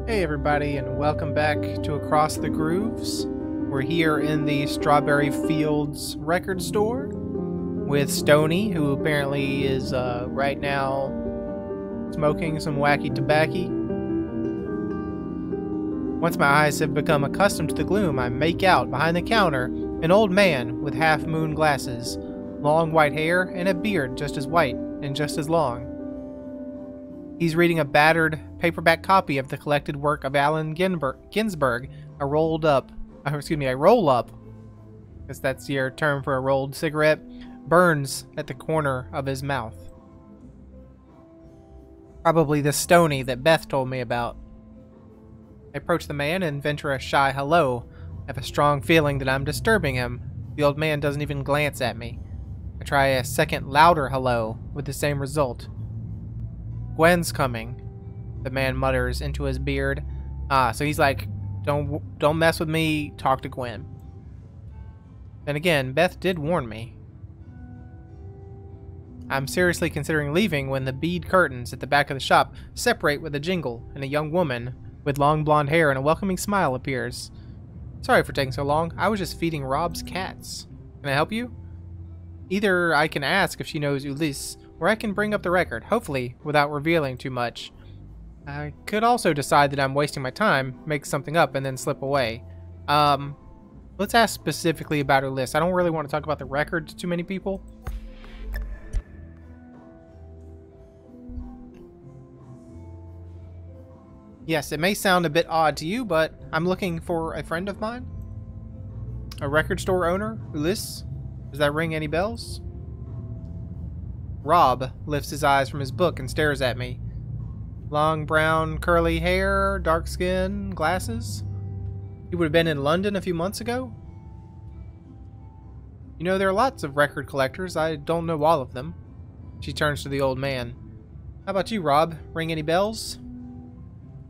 Hey everybody, and welcome back to Across the Grooves. We're here in the Strawberry Fields record store with Stony, who apparently is right now smoking some wacky tobacco. Once my eyes have become accustomed to the gloom, I make out behind the counter an old man with half-moon glasses, long white hair, and a beard just as white and just as long. He's reading a battered paperback copy of the collected work of Allen Ginsberg, a roll-up, because that's your term for a rolled cigarette, burns at the corner of his mouth. Probably the Stony that Beth told me about. I approach the man and venture a shy hello. I have a strong feeling that I'm disturbing him. The old man doesn't even glance at me. I try a second, louder hello, with the same result. Gwen's coming, the man mutters into his beard. So he's like, don't mess with me, talk to Gwen. Then again, Beth did warn me. I'm seriously considering leaving when the bead curtains at the back of the shop separate with a jingle, and a young woman with long blonde hair and a welcoming smile appears. Sorry for taking so long. I was just feeding Rob's cats. Can I help you? Either I can ask if she knows Ulysse, or I can bring up the record, hopefully without revealing too much. I could also decide that I'm wasting my time, make something up, and then slip away. Let's ask specifically about Ulysse. I don't really want to talk about the record to too many people. Yes, it may sound a bit odd to you, but I'm looking for a friend of mine. A record store owner, Ulysse? Does that ring any bells? Rob lifts his eyes from his book and stares at me. Long brown curly hair, dark skin, glasses. He would have been in London a few months ago? You know, there are lots of record collectors. I don't know all of them. She turns to the old man. How about you, Rob? Ring any bells?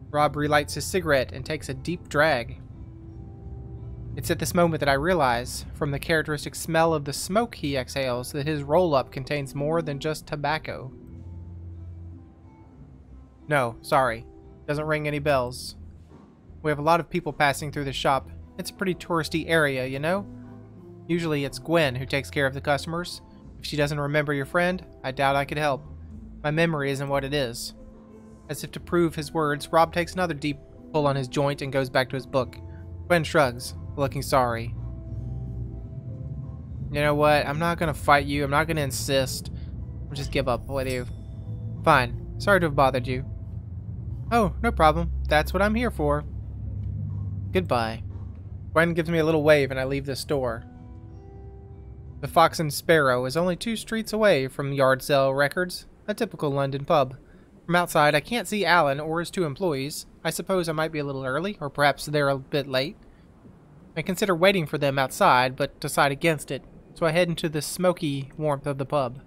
Rob relights his cigarette and takes a deep drag. It's at this moment that I realize, from the characteristic smell of the smoke he exhales, that his roll-up contains more than just tobacco. No, sorry. Doesn't ring any bells. We have a lot of people passing through the shop. It's a pretty touristy area, you know? Usually it's Gwen who takes care of the customers. If she doesn't remember your friend, I doubt I could help. My memory isn't what it is. As if to prove his words, Rob takes another deep pull on his joint and goes back to his book. Gwen shrugs, looking sorry. You know what? I'm not gonna fight you. I'm not gonna insist. I'll just give up with you. Fine. Sorry to have bothered you. Oh, no problem. That's what I'm here for. Goodbye. Gwen gives me a little wave and I leave the store. The Fox and Sparrow is only 2 streets away from Yard Sale Records, a typical London pub. From outside, I can't see Alan or his 2 employees. I suppose I might be a little early, or perhaps they're a bit late. I consider waiting for them outside, but decide against it, so I head into the smoky warmth of the pub.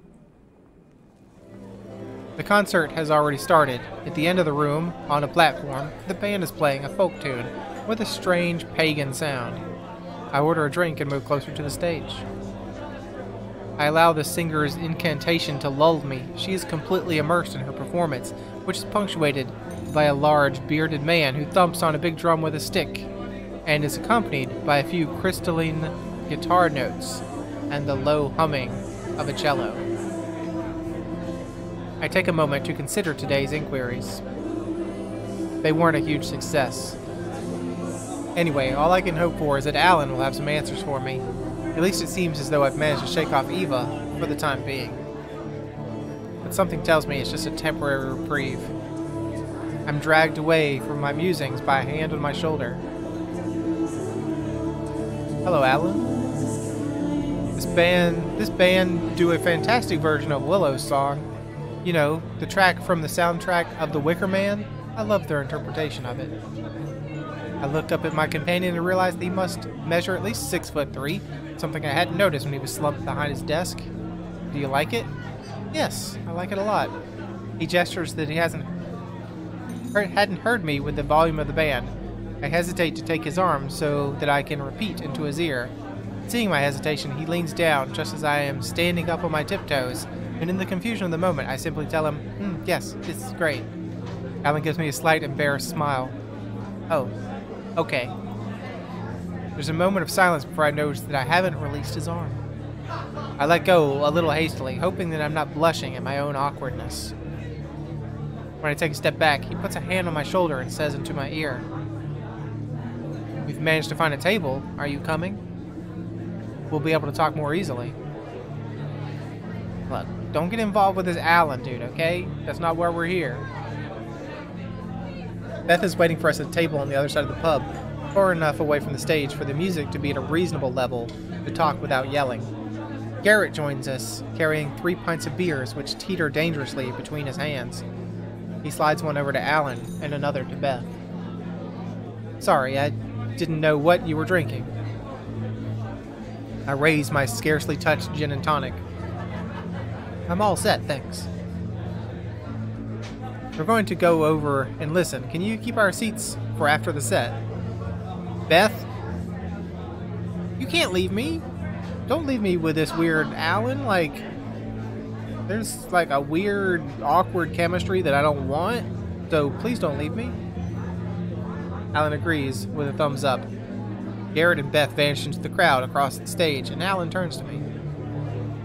The concert has already started. At the end of the room, on a platform, the band is playing a folk tune with a strange pagan sound. I order a drink and move closer to the stage. I allow the singer's incantation to lull me. She is completely immersed in her performance, which is punctuated by a large, bearded man who thumps on a big drum with a stick, and is accompanied by a few crystalline guitar notes and the low humming of a cello. I take a moment to consider today's inquiries. They weren't a huge success. Anyway, all I can hope for is that Alan will have some answers for me. At least it seems as though I've managed to shake off Eva for the time being. But something tells me it's just a temporary reprieve. I'm dragged away from my musings by a hand on my shoulder. Hello, Alan. This band do a fantastic version of Willow's song. You know, the track from the soundtrack of The Wicker Man. I love their interpretation of it. I look up at my companion and realize that he must measure at least 6'3", something I hadn't noticed when he was slumped behind his desk. Do you like it? Yes, I like it a lot. He gestures that he hadn't heard me with the volume of the band. I hesitate to take his arm so that I can repeat into his ear. Seeing my hesitation, he leans down just as I am standing up on my tiptoes, and in the confusion of the moment, I simply tell him, yes, this is great. Alan gives me a slight embarrassed smile. Oh, okay. There's a moment of silence before I notice that I haven't released his arm. I let go a little hastily, hoping that I'm not blushing at my own awkwardness. When I take a step back, he puts a hand on my shoulder and says into my ear, "We've managed to find a table. Are you coming? We'll be able to talk more easily." Look, don't get involved with this Alan dude, okay? That's not why we're here. Beth is waiting for us at a table on the other side of the pub, far enough away from the stage for the music to be at a reasonable level to talk without yelling. Garrett joins us, carrying 3 pints of beers which teeter dangerously between his hands. He slides one over to Alan and another to Beth. "Sorry, I didn't know what you were drinking." I raise my scarcely touched gin and tonic. "I'm all set, thanks." We're going to go over and listen. Can you keep our seats for after the set? Beth? You can't leave me. Don't leave me with this weird Alan. Like, there's like a weird, awkward chemistry that I don't want. So please don't leave me. Alan agrees with a thumbs up. Garrett and Beth vanish into the crowd across the stage, and Alan turns to me.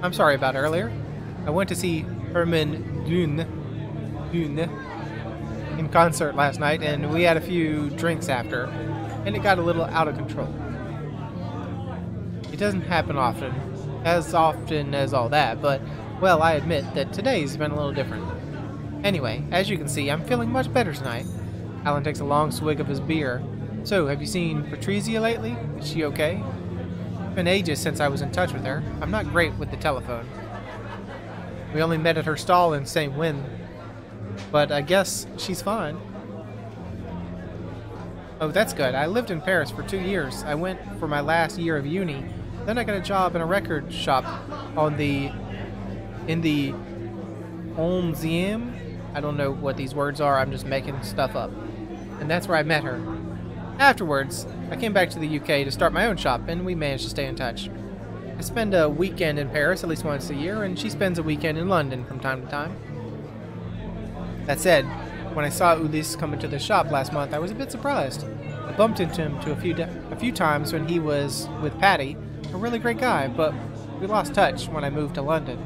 "I'm sorry about earlier. I went to see Herman Dune in concert last night, and we had a few drinks after, and it got a little out of control. It doesn't happen often as all that, but, well, I admit that today's been a little different. Anyway, as you can see, I'm feeling much better tonight." Alan takes a long swig of his beer. "So, have you seen Patrizia lately? Is she okay? It's been ages since I was in touch with her. I'm not great with the telephone. We only met at her stall in St. Win, but I guess she's fine." "Oh, that's good. I lived in Paris for 2 years. I went for my last year of uni. Then I got a job in a record shop in the 11e. I don't know what these words are. I'm just making stuff up. And that's where I met her. Afterwards, I came back to the UK to start my own shop, and we managed to stay in touch. I spend a weekend in Paris at least once a year, and she spends a weekend in London from time to time. That said, when I saw Ulysse come into the shop last month, I was a bit surprised. I bumped into him a few times when he was with Patty, a really great guy, but we lost touch when I moved to London."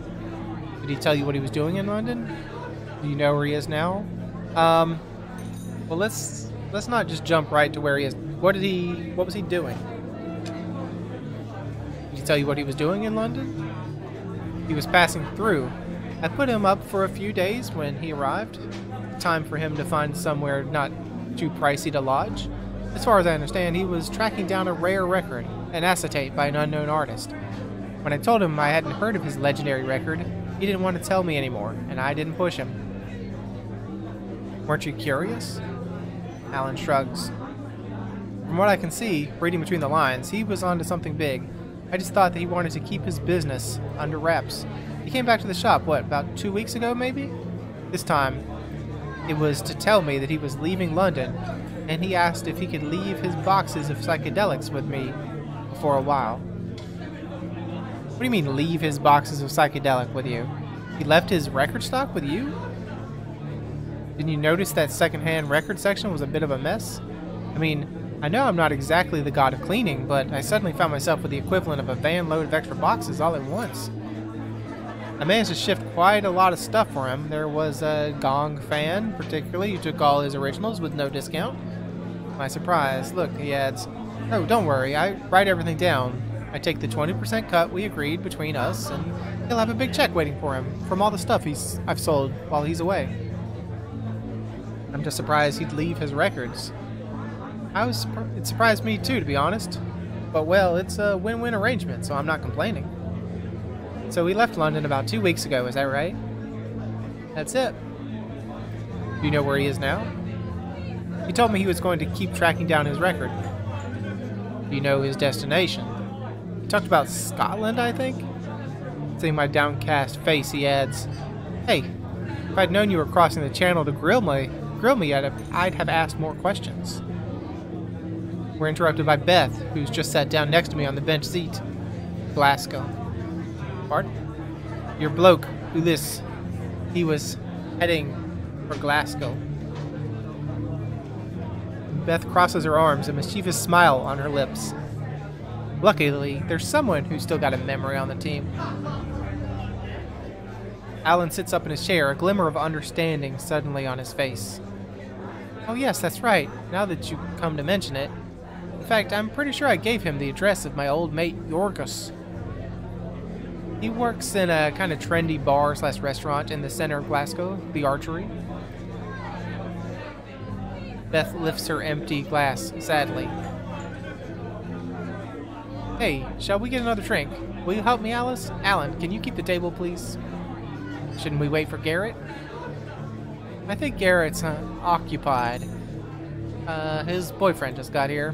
"Did he tell you what he was doing in London? Do you know where he is now?" Well, let's not just jump right to where he is. What was he doing? Did he tell you what he was doing in London?" "He was passing through. I put him up for a few days when he arrived. Time for him to find somewhere not too pricey to lodge. As far as I understand, he was tracking down a rare record, an acetate by an unknown artist. When I told him I hadn't heard of his legendary record, he didn't want to tell me anymore, and I didn't push him." "Weren't you curious?" Alan shrugs. "From what I can see, reading between the lines, he was onto something big. I just thought that he wanted to keep his business under wraps. He came back to the shop, about 2 weeks ago, maybe? This time, it was to tell me that he was leaving London, and he asked if he could leave his boxes of psychedelics with me for a while." "What do you mean, leave his boxes of psychedelic with you? He left his record stock with you? Didn't you notice that secondhand record section was a bit of a mess? I mean, I know I'm not exactly the god of cleaning, but I suddenly found myself with the equivalent of a van load of extra boxes all at once. I managed to shift quite a lot of stuff for him. There was a Gong fan, particularly, who took all his originals with no discount. My surprise, look, he adds, "Oh, don't worry, I write everything down. I take the 20% cut we agreed between us, and he'll have a big check waiting for him from all the stuff I've sold while he's away." I'm just surprised he'd leave his records. It surprised me too, to be honest. But well, it's a win-win arrangement, so I'm not complaining. "So he left London about 2 weeks ago, is that right?" "That's it." "Do you know where he is now?" "He told me he was going to keep tracking down his record." "Do you know his destination?" "He talked about Scotland, I think." Seeing my downcast face, he adds, "Hey, if I'd known you were crossing the channel to grill me, I'd have asked more questions." We're interrupted by Beth, who's just sat down next to me on the bench seat. "Glasgow." "Pardon?" "Your bloke, Ulysse. He was heading for Glasgow." Beth crosses her arms, a mischievous smile on her lips. Luckily, there's someone who's still got a memory on the team. Alan sits up in his chair, a glimmer of understanding suddenly on his face. Oh yes, that's right, now that you come to mention it. In fact, I'm pretty sure I gave him the address of my old mate, Yorgos. He works in a kind of trendy bar/restaurant in the center of Glasgow, the Archery. Beth lifts her empty glass, sadly. Hey, shall we get another drink? Will you help me, Alice? Alan, can you keep the table, please? Shouldn't we wait for Garrett? I think Garrett's occupied. His boyfriend just got here.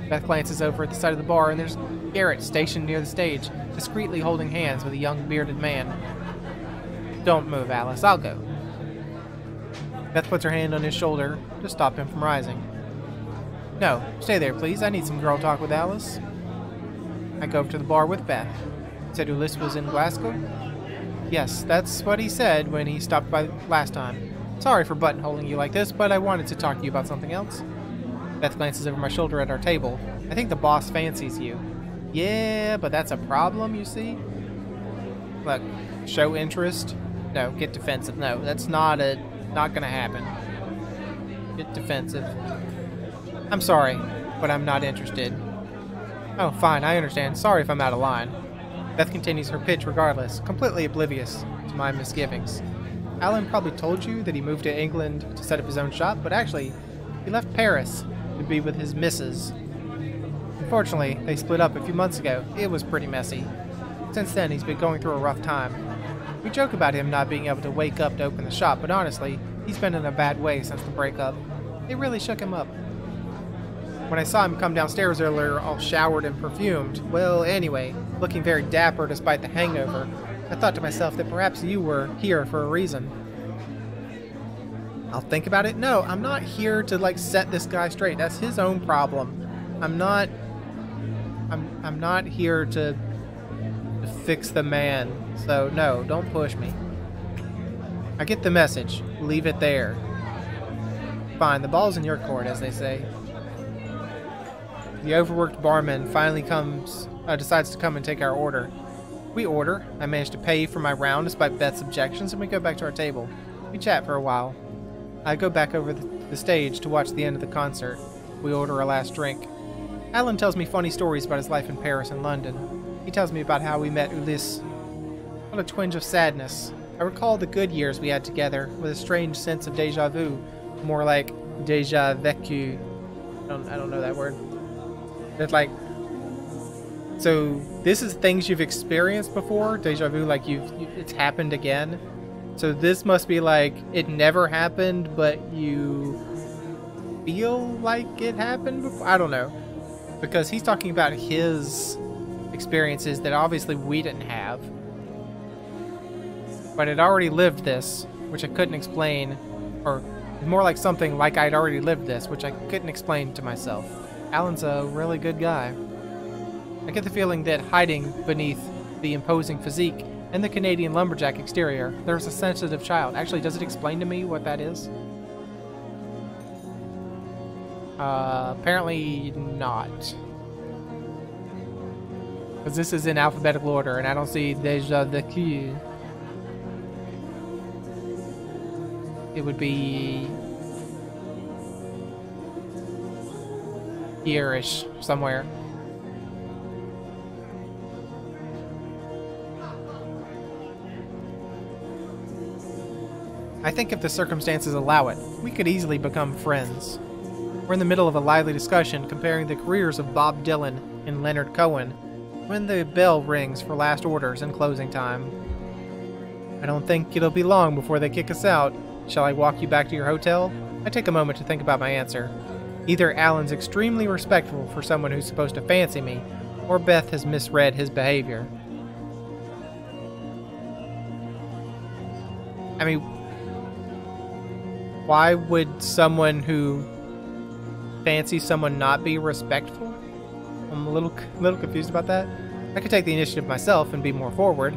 Beth glances over at the side of the bar, and there's Garrett stationed near the stage, discreetly holding hands with a young bearded man. Don't move, Alice. I'll go. Beth puts her hand on his shoulder to stop him from rising. No, stay there, please. I need some girl talk with Alice. I go over to the bar with Beth. Said Ulysse was in Glasgow? Yes, that's what he said when he stopped by last time. Sorry for buttonholing you like this, but I wanted to talk to you about something else. Beth glances over my shoulder at our table. I think the boss fancies you. Yeah, but that's a problem, you see? Look, show interest? No, get defensive. No, that's not gonna happen. Get defensive. I'm sorry, but I'm not interested. Oh, fine, I understand. Sorry if I'm out of line. Beth continues her pitch regardless, completely oblivious to my misgivings. Alan probably told you that he moved to England to set up his own shop, but actually, he left Paris to be with his missus. Unfortunately, they split up a few months ago. It was pretty messy. Since then, he's been going through a rough time. We joke about him not being able to wake up to open the shop, but honestly, he's been in a bad way since the breakup. It really shook him up. When I saw him come downstairs earlier, all showered and perfumed, well, anyway, looking very dapper despite the hangover, I thought to myself that perhaps you were here for a reason. I'll think about it. No, I'm not here to, set this guy straight. That's his own problem. I'm not here to fix the man. So, no, don't push me. I get the message. Leave it there. Fine, the ball's in your court, as they say. The overworked barman finally decides to come and take our order. We order. I manage to pay for my round despite Beth's objections, and we go back to our table. We chat for a while. I go back over the stage to watch the end of the concert. We order our last drink. Alan tells me funny stories about his life in Paris and London. He tells me about how we met Ulysse. What a twinge of sadness. I recall the good years we had together with a strange sense of déjà vu. More like déjà vécu. I don't know that word. It's like, so this is things you've experienced before, déjà vu, like it's happened again. So this must be like it never happened, but you feel like it happened before. I don't know, because he's talking about his experiences that obviously we didn't have, but I'd already lived this, which I couldn't explain, or more like something like I'd already lived this, which I couldn't explain to myself. Alan's a really good guy. I get the feeling that hiding beneath the imposing physique and the Canadian lumberjack exterior, there's a sensitive child. Actually, does it explain to me what that is? Apparently not. Because this is in alphabetical order, and I don't see déjà vécu. It would be here-ish, somewhere. I think if the circumstances allow it, we could easily become friends. We're in the middle of a lively discussion comparing the careers of Bob Dylan and Leonard Cohen when the bell rings for last orders and closing time. I don't think it'll be long before they kick us out. Shall I walk you back to your hotel? I take a moment to think about my answer. Either Alan's extremely respectful for someone who's supposed to fancy me, or Beth has misread his behavior. I mean, why would someone who fancies someone not be respectful? I'm a little confused about that. I could take the initiative myself and be more forward.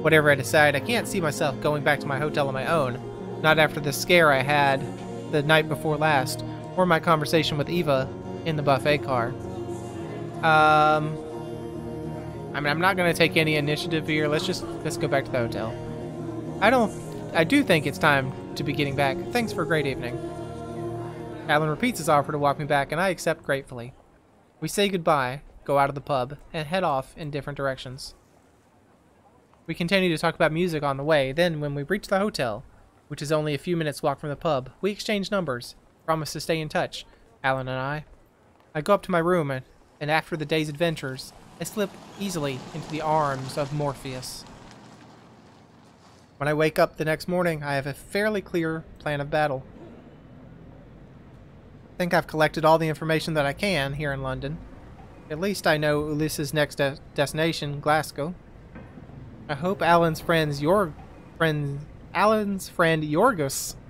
Whatever I decide, I can't see myself going back to my hotel on my own. Not after the scare I had the night before last, or my conversation with Eva in the buffet car. I mean, I'm not going to take any initiative here. Let's go back to the hotel. I do think it's time to be getting back. Thanks for a great evening. Alan repeats his offer to walk me back, and I accept gratefully. We say goodbye, go out of the pub, and head off in different directions. We continue to talk about music on the way. Then, when we reach the hotel, which is only a few minutes' walk from the pub, we exchange numbers, promise to stay in touch, Alan and I. I go up to my room, and after the day's adventures, I slip easily into the arms of Morpheus. When I wake up the next morning, I have a fairly clear plan of battle. I think I've collected all the information that I can here in London. At least I know Ulysses' next destination, Glasgow. I hope Alan's friend Yorgos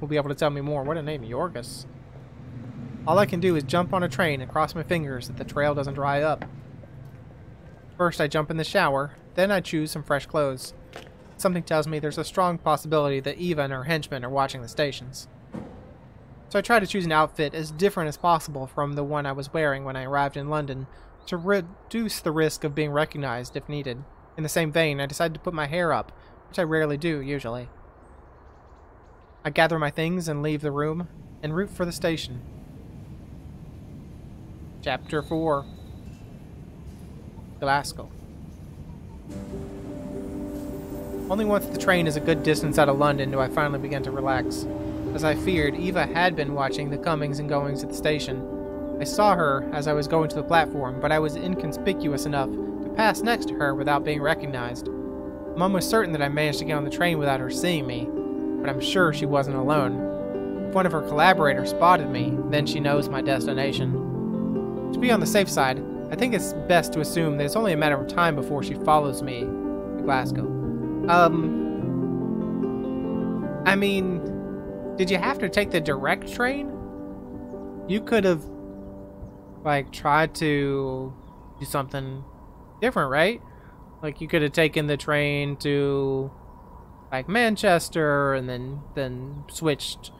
will be able to tell me more. What a name, Yorgos. All I can do is jump on a train and cross my fingers that the trail doesn't dry up. First, I jump in the shower, then I choose some fresh clothes. Something tells me there's a strong possibility that Eva and her henchmen are watching the stations. So I try to choose an outfit as different as possible from the one I was wearing when I arrived in London to reduce the risk of being recognized if needed. In the same vein, I decide to put my hair up, which I rarely do usually. I gather my things and leave the room, en route for the station. Chapter 4. Glasgow. Only once the train is a good distance out of London do I finally begin to relax. As I feared, Eva had been watching the comings and goings at the station. I saw her as I was going to the platform, but I was inconspicuous enough to pass next to her without being recognized. I'm almost certain that I managed to get on the train without her seeing me, but I'm sure she wasn't alone. If one of her collaborators spotted me, then she knows my destination. To be on the safe side, I think it's best to assume that it's only a matter of time before she follows me to Glasgow. I mean, did you have to take the direct train? You could have, like, tried to do something different, right? Like, you could have taken the train to, like, Manchester and then switched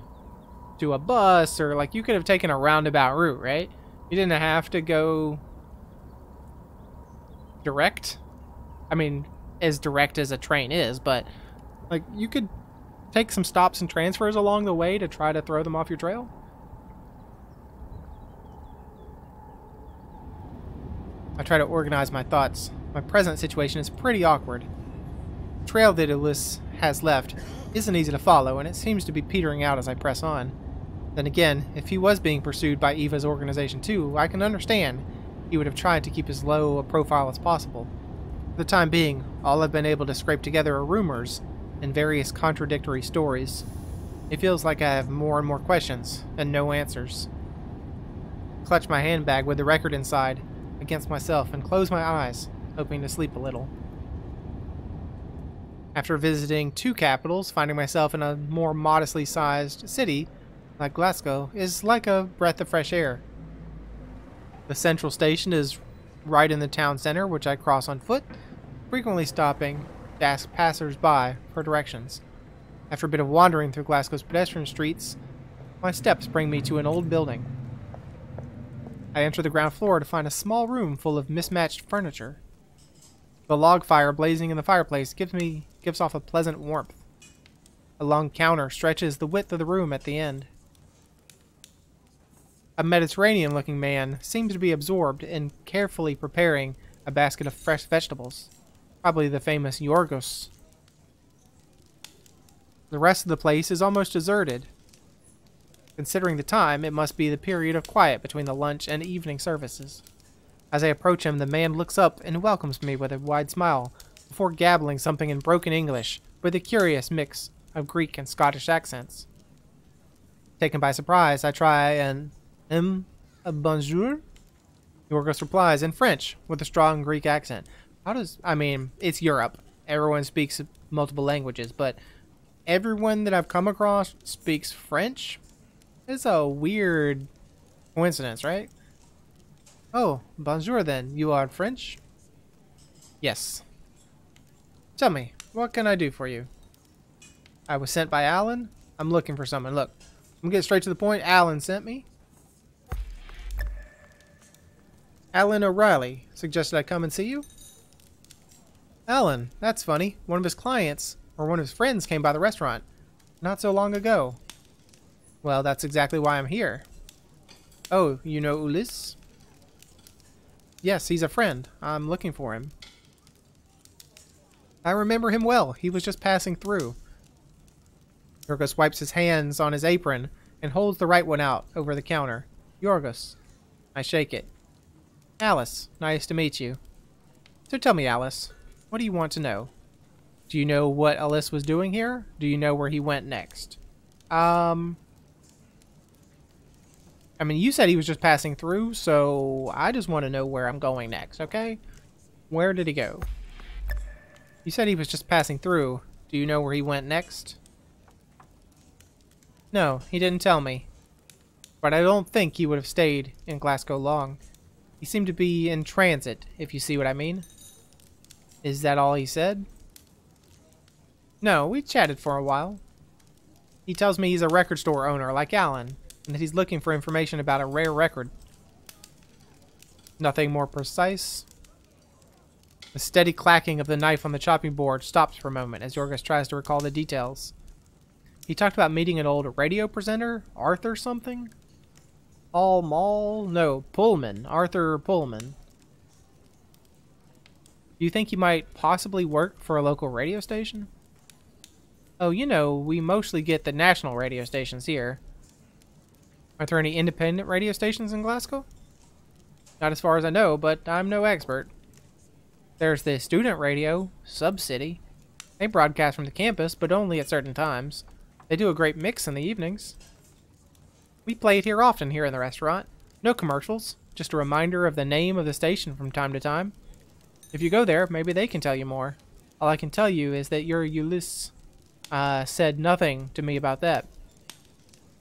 to a bus, or, like, you could have taken a roundabout route, right? You didn't have to go direct. I mean, as direct as a train is, but like you could take some stops and transfers along the way to try to throw them off your trail. I try to organize my thoughts. My present situation is pretty awkward. The trail that Ulysses has left isn't easy to follow, and it seems to be petering out as I press on. Then again, if he was being pursued by Eva's organization too, I can understand he would have tried to keep as low a profile as possible. For the time being, all I've been able to scrape together are rumors and various contradictory stories. It feels like I have more and more questions and no answers. I clutch my handbag with the record inside against myself and close my eyes, hoping to sleep a little. After visiting 2 capitals, finding myself in a more modestly sized city like Glasgow is like a breath of fresh air. The central station is right in the town center, which I cross on foot, frequently stopping to ask passers-by for directions. After a bit of wandering through Glasgow's pedestrian streets, my steps bring me to an old building. I enter the ground floor to find a small room full of mismatched furniture. The log fire blazing in the fireplace gives off a pleasant warmth. A long counter stretches the width of the room at the end. A Mediterranean-looking man seems to be absorbed in carefully preparing a basket of fresh vegetables, probably the famous Yorgos. The rest of the place is almost deserted. Considering the time, it must be the period of quiet between the lunch and evening services. As I approach him, the man looks up and welcomes me with a wide smile, before gabbling something in broken English with a curious mix of Greek and Scottish accents. Taken by surprise, I try an bonjour? Yorgos replies in French with a strong Greek accent. I mean, it's Europe. Everyone speaks multiple languages, but everyone that I've come across speaks French? It's a weird coincidence, right? Oh, bonjour then. You are French? Yes. Tell me, what can I do for you? I was sent by Alan. I'm looking for someone. Look, I'm gonna get straight to the point. Alan sent me. Alan O'Reilly suggested I come and see you. Alan, that's funny. One of his clients, or one of his friends, came by the restaurant not so long ago. Well, that's exactly why I'm here. Oh, you know Ulyss? Yes, he's a friend. I'm looking for him. I remember him well. He was just passing through. Yorgos wipes his hands on his apron and holds the right one out over the counter. Yorgos. I shake it. Alice, nice to meet you. So tell me, Alice, what do you want to know? Do you know what Ulyss was doing here? Do you know where he went next? I mean, you said he was just passing through, so I just want to know where I'm going next, okay? Where did he go? You said he was just passing through. Do you know where he went next? No, he didn't tell me. But I don't think he would have stayed in Glasgow long. He seemed to be in transit, if you see what I mean. Is that all he said? No, we chatted for a while. He tells me he's a record store owner like Alan, and that he's looking for information about a rare record. Nothing more precise? The steady clacking of the knife on the chopping board stops for a moment as Yorgos tries to recall the details. He talked about meeting an old radio presenter, Arthur something? Pullman. Arthur Pullman. Do you think he might possibly work for a local radio station? Oh, you know, we mostly get the national radio stations here. Are there any independent radio stations in Glasgow? Not as far as I know, but I'm no expert. There's the student radio, Sub-City. They broadcast from the campus, but only at certain times. They do a great mix in the evenings. We play it here often here in the restaurant. No commercials, just a reminder of the name of the station from time to time. If you go there, maybe they can tell you more. All I can tell you is that your Ulyss said nothing to me about that.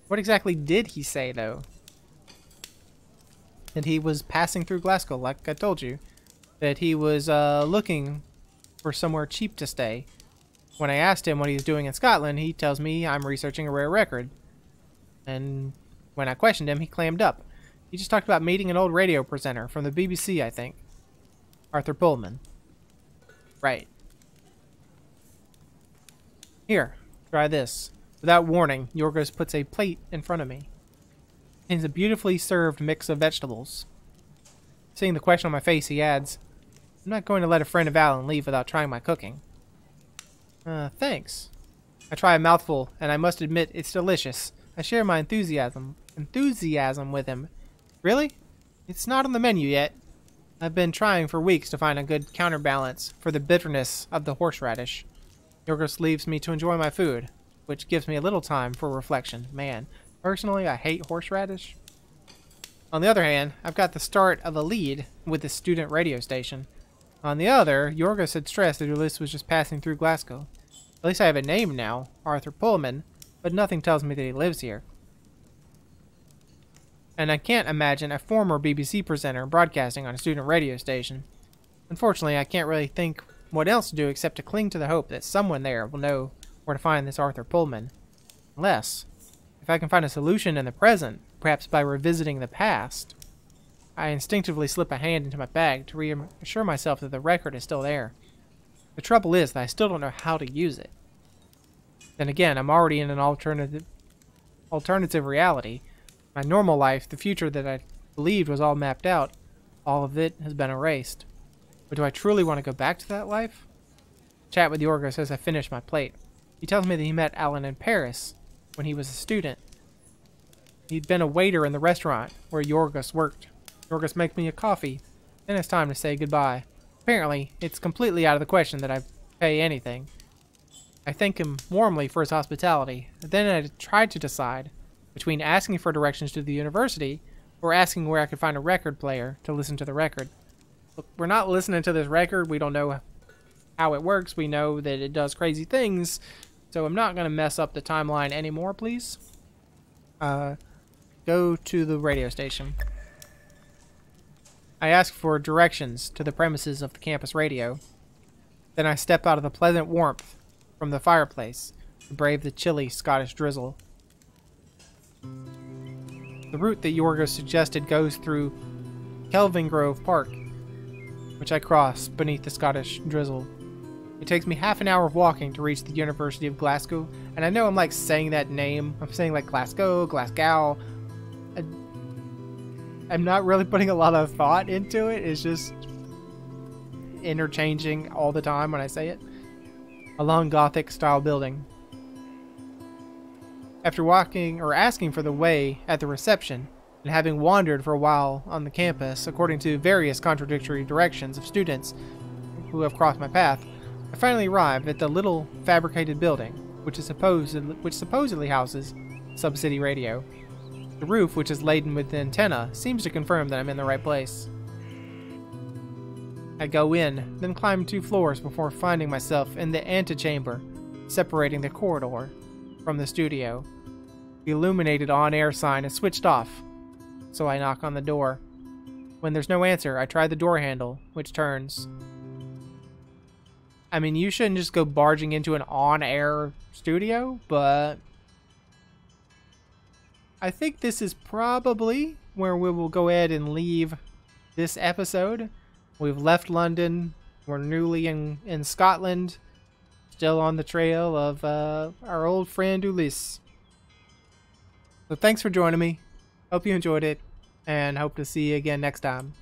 What exactly did he say, though? That he was passing through Glasgow, like I told you. That he was looking for somewhere cheap to stay. When I asked him what he was doing in Scotland, he tells me I'm researching a rare record. And when I questioned him, he clammed up. He just talked about meeting an old radio presenter from the BBC, I think. Arthur Pullman. Right. Here, try this. Without warning, Yorgos puts a plate in front of me. It contains a beautifully served mix of vegetables. Seeing the question on my face, he adds, I'm not going to let a friend of Alan leave without trying my cooking. Thanks. I try a mouthful, and I must admit it's delicious. I share my enthusiasm with him. Really? It's not on the menu yet. I've been trying for weeks to find a good counterbalance for the bitterness of the horseradish. Yorgos leaves me to enjoy my food, which gives me a little time for reflection. Man, personally, I hate horseradish. On the other hand, I've got the start of a lead with the student radio station. On the other, Yorgos had stressed that Ulyss was just passing through Glasgow. At least I have a name now, Arthur Pullman, but nothing tells me that he lives here. And I can't imagine a former BBC presenter broadcasting on a student radio station. Unfortunately, I can't really think what else to do except to cling to the hope that someone there will know where to find this Arthur Pullman. Unless, if I can find a solution in the present, perhaps by revisiting the past. I instinctively slip a hand into my bag to reassure myself that the record is still there. The trouble is that I still don't know how to use it. Then again, I'm already in an alternative reality. My normal life, the future that I believed was all mapped out, all of it has been erased. But do I truly want to go back to that life? Chat with Yorgos as I finish my plate. He tells me that he met Alan in Paris when he was a student. He'd been a waiter in the restaurant where Yorgos worked. Yorgos makes me a coffee. Then it's time to say goodbye. Apparently, it's completely out of the question that I pay anything. I thank him warmly for his hospitality. Then I tried to decide between asking for directions to the university or asking where I could find a record player to listen to the record. Look, we're not listening to this record. We don't know how it works. We know that it does crazy things. So I'm not going to mess up the timeline anymore, please. Go to the radio station. I ask for directions to the premises of the campus radio. Then I step out of the pleasant warmth from the fireplace to brave the chilly Scottish drizzle. The route that Yorgos suggested goes through Kelvingrove Park, which I cross beneath the Scottish drizzle. It takes me half an hour of walking to reach the University of Glasgow, and I know I'm like saying that name. I'm saying like Glasgow, Glasgow. I'm not really putting a lot of thought into it. It's just interchanging all the time when I say it. A long Gothic style building. After walking or asking for the way at the reception, and having wandered for a while on the campus according to various contradictory directions of students who have crossed my path, I finally arrived at the little fabricated building, which supposedly houses Sub-City Radio. The roof, which is laden with antenna, seems to confirm that I'm in the right place. I go in, then climb 2 floors before finding myself in the antechamber, separating the corridor from the studio. The illuminated on-air sign is switched off, so I knock on the door. When there's no answer, I try the door handle, which turns. I mean, you shouldn't just go barging into an on-air studio, but I think this is probably where we will go ahead and leave this episode. We've left London. We're newly in Scotland, still on the trail of our old friend Ulysse. So thanks for joining me. Hope you enjoyed it, and hope to see you again next time.